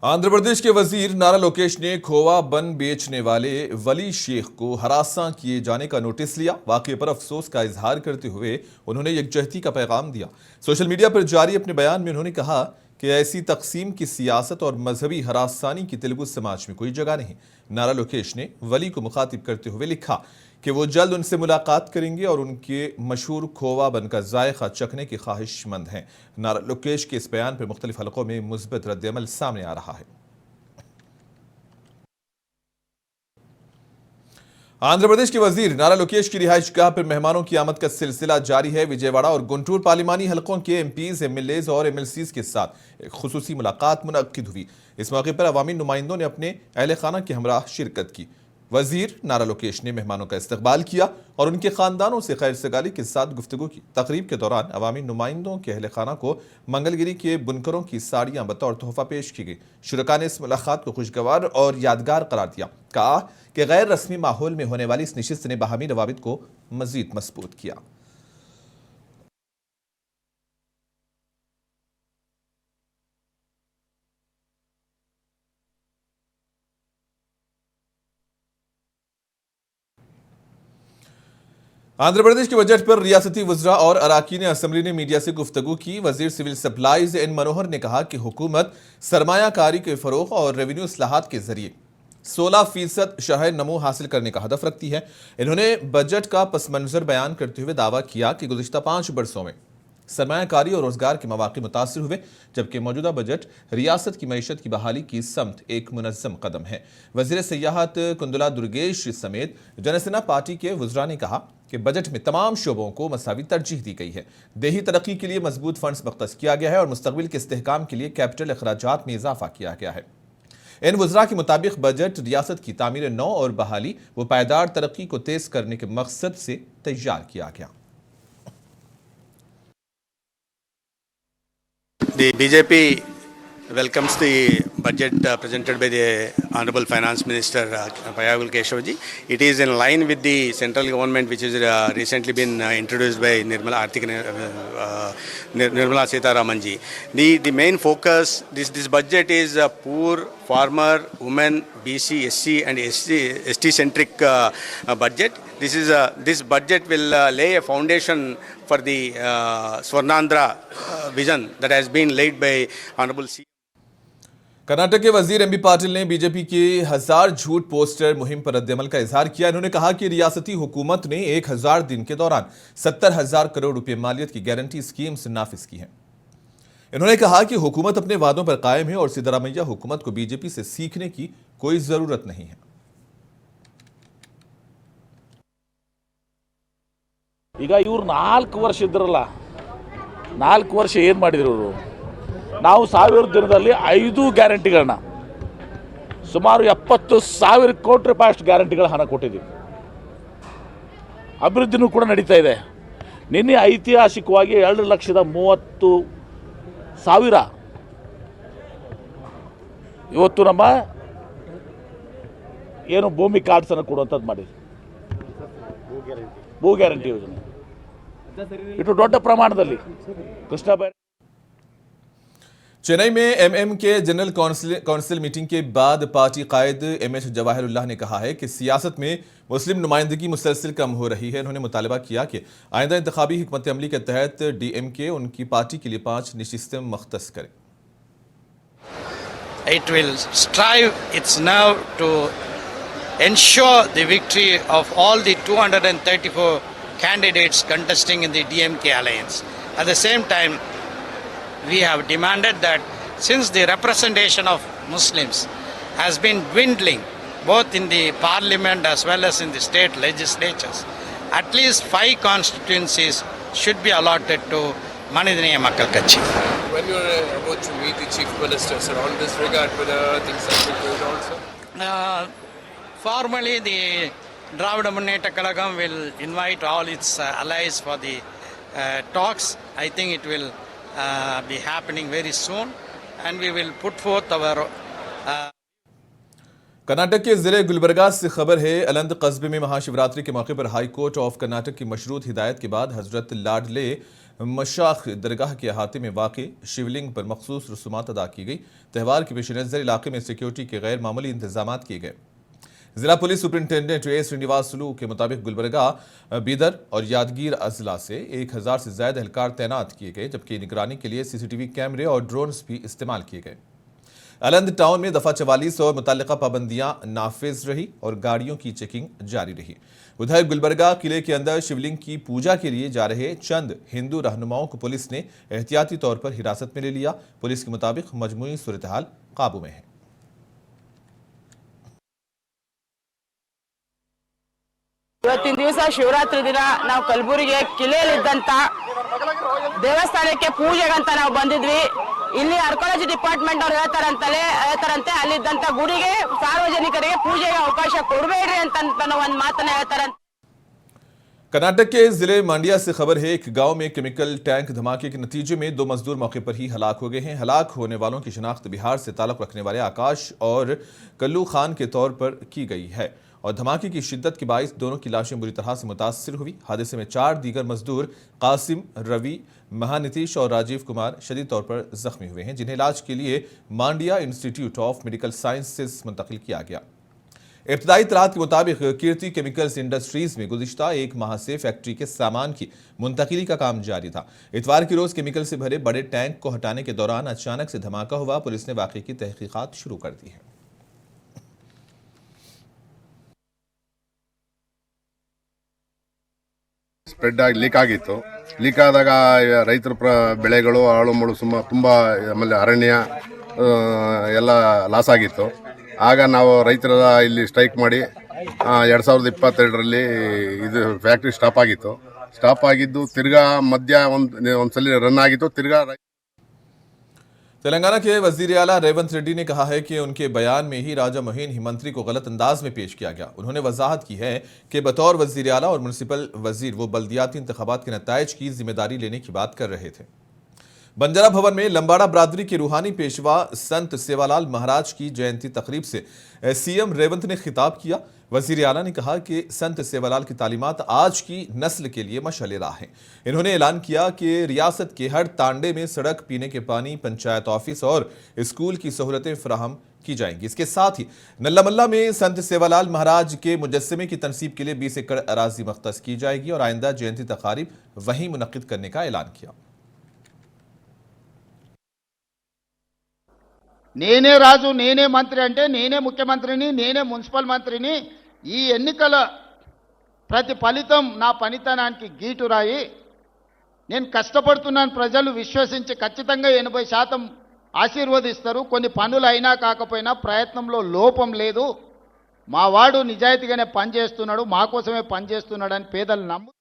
आंध्र प्रदेश के वजीर नारा लोकेश ने खोवा बन बेचने वाले वली शेख को हरासा किए जाने का नोटिस लिया। वाकये पर अफसोस का इजहार करते हुए उन्होंने यकजहती का पैगाम दिया। सोशल मीडिया पर जारी अपने बयान में उन्होंने कहा कि ऐसी तकसीम की सियासत और मजहबी हरासानी की तेलुगु समाज में कोई जगह नहीं। नारा लोकेश ने वली को मुखातिब करते हुए लिखा कि वो जल्द उनसे मुलाकात करेंगे और उनके मशहूर खोवा बन का जायका चखने की ख्वाहिशमंद हैं। नारा लोकेश के इस बयान पर मुख्तलिफ हलकों में मुस्बत रद्द-ए-अमल सामने आ रहा है। आंध्र प्रदेश के वजीर नारा लोकेश की रिहाइशगाह पर मेहमानों की आमद का सिलसिला जारी है। विजयवाड़ा और गुंटूर पार्लिमानी हलकों के एमपीज, एमएलएज और एमएलसीज के साथ एक खुसूसी मुलाकात मुनक्किद हुई। इस मौके पर अवामी नुमाइंदों ने अपने अहले खाना के हमरा शिरकत की। वजीर नारा लोकेश ने मेहमानों का इस्तकबाल किया और उनके खानदानों से खैर सगाली के साथ गुफ्तगू की। तकरीब के दौरान अवामी नुमाइंदों के अहले खाना को मंगलगिरी के बुनकरों की साड़ियां बतौर तोहफा पेश की गई। शुरका ने इस मुलाकात को खुशगवार और यादगार करार दिया। कहा कि गैर रस्मी माहौल में होने वाली इस नशिस्त ने बाहमी रवाबित को मजीद मजबूत किया। आंध्र प्रदेश के बजट पर रियासती वज़रा और अराकीन असम्बली ने मीडिया से गुफ्तगू की। वजीर सिविल सप्लाईज एन मनोहर ने कहा कि हुकूमत सरमायाकारी के फरोग और रेवेन्यू इस्लाहात के जरिए 16% शरह नमो हासिल करने का हदफ रखती है। इन्होंने बजट का पस मंजर बयान करते हुए दावा किया कि गुज़िश्ता 5 बरसों में सरमायाकारी और रोजगार के मौके मुतासिर हुए, जबकि मौजूदा बजट रियासत की मईशत की बहाली की समत एक मुनज़्ज़म कदम है। वज़ीर सियाहत कुंदला दुर्गेश समेत जनसेना पार्टी के वज़रा ने कहा कि बजट में तमाम शोबों को मसावी तरजीह दी गई है। देही तरक्की के लिए मजबूत फंड्स मख्तस किया गया है और मुस्तक़बिल के इस्तेहकाम के लिए कैपिटल अखराजात में इजाफा किया गया है। इन वज़रा के मुताबिक बजट रियासत की तामीर नौ और बहाली व पायदार तरक्की को तेज करने के मकसद से तैयार किया गया। The BJP welcomes the budget presented by the Honorable Finance Minister Payagul Keshavji. It is in line with the central government, which has recently been introduced by Nirmala Sitharaman ji. The main focus this budget is poor, farmer, women, BC, SC and ST centric budget. This budget will lay a foundation for the Swarnandhra vision that has been laid by Honorable C. Karnataka के वजीर MB Patil ने BJP के 1000 झूठ poster मुहिम पर रद्द-ए-अमल का इजहार किया। इन्होंने कहा कि रियासती हुकूमत ने 1000 दिन के दौरान 70,000 करोड़ रुपए मालियत की गारंटी स्कीम्स नाफिज की हैं। इन्होंने कहा कि हुकूमत अपने वादों पर कायम है और सिद्धरामैया हुकूमत को बीजेपी से सीखने की कोई जरूरत नहीं है। ಈಗ ಇವರು 4 ವರ್ಷ ಇದ್ರಲ್ಲ, 4 ವರ್ಷ ಏನು ಮಾಡಿದ್ರು ಅವರು? ನಾವು 1000 ದಿನದಲ್ಲಿ 5 ಗ್ಯಾರಂಟಿಗಳನ್ನ ಸುಮಾರು 70,000 ಕೋಟಿ ರೂಪಾಯಿ ಅಷ್ಟು ಗ್ಯಾರಂಟಿಗಳ ಹಣ ಕೊಟ್ಟಿದ್ದೀವಿ. ಅಭಿವೃದ್ಧಿನೂ ಕೂಡ ನಡೀತಾ ಇದೆ. ನಿನ್ನೆ ಐತಿಹಾಸಿಕವಾಗಿ 2,30,30,000 ಇವತ್ತು ನಮ್ಮ ಏನು ಭೂಮಿ ಕಾರ್ಡ್ಸನ್ನು ಕೊಡುವಂಥದ್ದು ಮಾಡಿದ್ವಿ. ಭೂ ಗ್ಯಾರಂಟಿ ಯೋಜನೆ ಇಟ್ಟು ದೊಡ್ಡ ಪ್ರಮಾಣದಲ್ಲಿ ಕೃಷ್ಣಬಾಯಿ। चेन्नई में एमएम के जनरल काउंसिल मीटिंग के बाद पार्टी कायद एमएच जवाहिरुल्लाह ने कहा है कि सियासत में मुस्लिम नुमाइंदगी मुसलसल कम हो रही है। उन्होंने मुतालबा किया कि आइंदा इंतखाबी हिकमत अमली के तहत डीएमके उनकी पार्टी के लिए 5 नशिस्तें मख्तस करे। It will strive its nerve to ensure the victory of all the 234 candidates contesting in the DMK alliance. At the same time, we have demanded that since the representation of Muslims has been dwindling both in the parliament as well as in the state legislatures, at least 5 constituencies should be allotted to Manidaniya Makkal Katchi. When you are about to meet the Chief Minister, sir, on this regard, whether things are going also? Formally, the Dravida Munnetra Kalagam will invite all its allies for the talks. I think it will be happening very soon and we will put forth our Karnataka के जिले गुलबर्गा से खबर है। अलंद कस्बे में महाशिवरात्रि के मौके पर हाई कोर्ट ऑफ कर्नाटक की मशरूत हिदायत के बाद हजरत लाडले मशाख दरगाह के अहाते में वाक़ शिवलिंग पर मखसूस रसूमात अदा की गई। त्यौहार के पेश नज़र इलाके में सिक्योरिटी के गैर मामूली इंतजाम किए गए। जिला पुलिस सुपरिंटेंडेंट ए श्रीनिवासलू के मुताबिक गुलबर्गा, बीदर और यादगीर अजला से 1000 से ज्यादा एहलकार तैनात किए गए, जबकि निगरानी के लिए CCTV कैमरे और ड्रोन्स भी इस्तेमाल किए गए। अलंद टाउन में दफा 44 और मुतल्लिका पाबंदियां नाफिज रही और गाड़ियों की चेकिंग जारी रही। उधर गुलबर्गा किले के अंदर शिवलिंग की पूजा के लिए जा रहे चंद हिंदू रहनुमाओं को पुलिस ने एहतियाती तौर पर हिरासत में ले लिया। पुलिस के मुताबिक मजमूई सूरत हाल काबू में है। ಇವತ್ತಿನ ದಿವಸ ಶಿವರಾತ್ರಿ ದಿನ ನಾವು ಕಲಬುರಗಿ ಕಿಲೆಯಲ್ಲಿದ್ದಂತ ದೇವಸ್ಥಾನಕ್ಕೆ ಪೂಜೆಗಂತ ನಾವು ಬಂದಿದ್ವಿ. ಇಲ್ಲಿ ಆರ್ಕಿಯಾಲಜಿ ಡಿಪಾರ್ಟ್ಮೆಂಟ್ ಅವರು ಹೇಳ್ತಾರಂತೆ ಅಲ್ಲಿದ್ದಂತ ಗುಡಿಗೆ ಸಾರ್ವಜನಿಕರಿಗೆ ಪೂಜೆಗೆ ಅವಕಾಶ ಕೊಡಬೇಡ್ರಿ ಅಂತ ಒಂದು ಮಾತನ್ನ ಹೇಳ್ತಾರಂತೆ। कर्नाटक के जिले मांडिया से खबर है, एक गांव में केमिकल टैंक धमाके के नतीजे में 2 मजदूर मौके पर ही हलाक हो गए हैं। हलाक होने वालों की शिनाख्त बिहार से ताल्लुक रखने वाले आकाश और कल्लू खान के तौर पर की गई है और धमाके की शिद्दत के बायस दोनों की लाशें बुरी तरह से मुतासिर हुई। हादसे में 4 दीगर मजदूर कासिम, रवि, महानीतीश और राजीव कुमार शदीद तौर पर जख्मी हुए हैं, जिन्हें इलाज के लिए मांडिया इंस्टीट्यूट ऑफ मेडिकल साइंसेज मुंतकिल किया गया। इब्तदाई इत्तलात के मुताबिक कीर्ति केमिकल्स इंडस्ट्रीज में गुज़िश्ता 1 माह से फैक्ट्री के सामान की मुंतकिली का काम जारी था। इतवार की रोज केमिकल से भरे बड़े टैंक को हटाने के दौरान अचानक से धमाका हुआ। पुलिस ने वाक़े की तहकीकात शुरू कर दी है। ಸ್ಪ್ರೆಡ್ ಆಗಿ ಲೀಕ್ ಆದಾಗ ರೈತರ ಬೆಳೆಗಳು ಹಾಳು ಮೂಳು ತುಂಬ ಆಮೇಲೆ ಅರಣ್ಯ ಎಲ್ಲ ಲಾಸ್ ಆಗಿತ್ತು. ಆಗ ನಾವು ರೈತರ ಇಲ್ಲಿ ಸ್ಟ್ರೈಕ್ ಮಾಡಿ 2022ರಲ್ಲಿ ಇದು ಫ್ಯಾಕ್ಟ್ರಿ ಸ್ಟಾಪ್ ಆಗಿದ್ದು ತಿರ್ಗಾ ಮಧ್ಯ ಒಂದ್ಸಲ ರನ್ ಆಗಿತ್ತು ತಿರ್ಗಾ। तेलंगाना के वजीर आला रेवंत रेड्डी ने कहा है कि उनके बयान में ही राजा मोहिन ही मंत्री को गलत अंदाज में पेश किया गया। उन्होंने वजाहत की है कि बतौर वजीर आला और म्युनिसिपल वजीर वो बल्दियाती इंतखाबात के नताइज की जिम्मेदारी लेने की बात कर रहे थे। बंजारा भवन में लंबाड़ा बरादरी के रूहानी पेशवा संत सेवालाल महाराज की जयंती तकरीब से सीएम रेवंत ने खिताब किया। वजीर आला ने कहा कि संत सेवालाल की तालीमात आज की नस्ल के लिए मशाल राह हैं। इन्होंने ऐलान किया कि रियासत के हर तांडे में सड़क, पीने के पानी, पंचायत ऑफिस और स्कूल की सहूलतें फराहम की जाएंगी। इसके साथ ही नल्लामल्ला में संत सेवालाल महाराज के मुजस्समे की तनसीब के लिए 20 एकड़ अराजी मख्तस की जाएगी और आइंदा जयंती तकारीब वहीं मुनक्किद करने का ऐलान किया। నేనే రాజు నేనే మంత్రి అంటే నేనే ముఖ్యమంత్రిని నేనే మున్సిపల్ మంత్రిని ఈ ఎన్నికల ప్రతి ఫలితం నా పనితనానికి గీటురాయి నేను కష్టపడుతున్నాను ప్రజలు విశ్వసించి ఖచ్చితంగా 80% ఆశీర్వదిస్తారు కొన్ని పనులు అయినా కాకపోయినా ప్రయత్నంలో లోపం లేదు మా వాడు నిజాయితీగానే పని చేస్తున్నాడు మా కోసమే పని చేస్తున్నాడు అని పేదలు నమ్ము।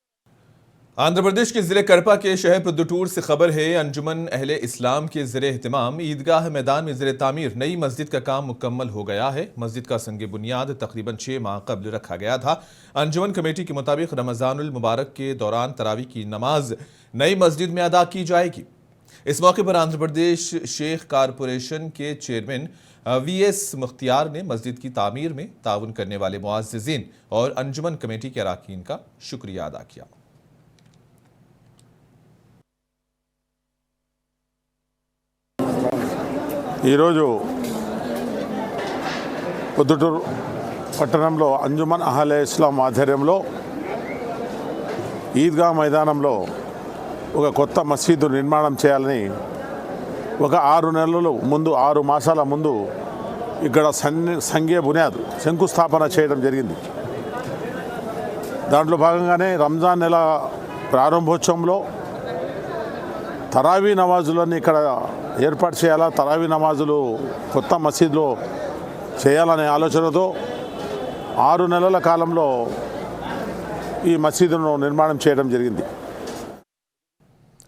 आंध्र प्रदेश के जिले कड़पा के शहर प्रदुटूर से खबर है, अंजुमन अहले इस्लाम के ज़ेरे एहतिमाम ईदगाह मैदान में ज़ेरे तामीर नई मस्जिद का काम मुकम्मल हो गया है। मस्जिद का संगे बुनियाद तकरीबन 6 माह कबल रखा गया था। अंजुमन कमेटी के मुताबिक रमज़ानुल मुबारक के दौरान तरावी की नमाज नई मस्जिद में अदा की जाएगी। इस मौके पर आंध्र प्रदेश शेख कारपोरेशन के चेयरमैन VS मुख्तियार ने मस्जिद की तामीर में ताउन करने वाले मुअज़्ज़िज़ीन और अंजुमन कमेटी के अरकान का शुक्रिया अदा किया। ఈరోజు పొద్దుటూరు పట్టణంలో అంజుమన్ అహ్లే ఇస్లాం ఆధ్వర్యంలో ఈద్గా మైదానంలో ఒక కొత్త మసీదు నిర్మాణం చేయాలని ఒక 6 నెలల ముందు 6 మాసాల ముందు ఇక్కడ సంఘీయ బునియాద్ శంకుస్థాపన చేయడం జరిగింది। దాంట్లో భాగంగానే రంజాన్ నెల ప్రారంభోత్సవంలో తరావీ నమాజులను ఇక్కడ ఏర్పాటు చేయాలా, తరావీ నమాజులు కొత్త మసీదులో చేయాలనే ఆలోచనతో 6 నెలల కాలంలో ఈ మసీదును నిర్మాణం చేయడం జరిగింది।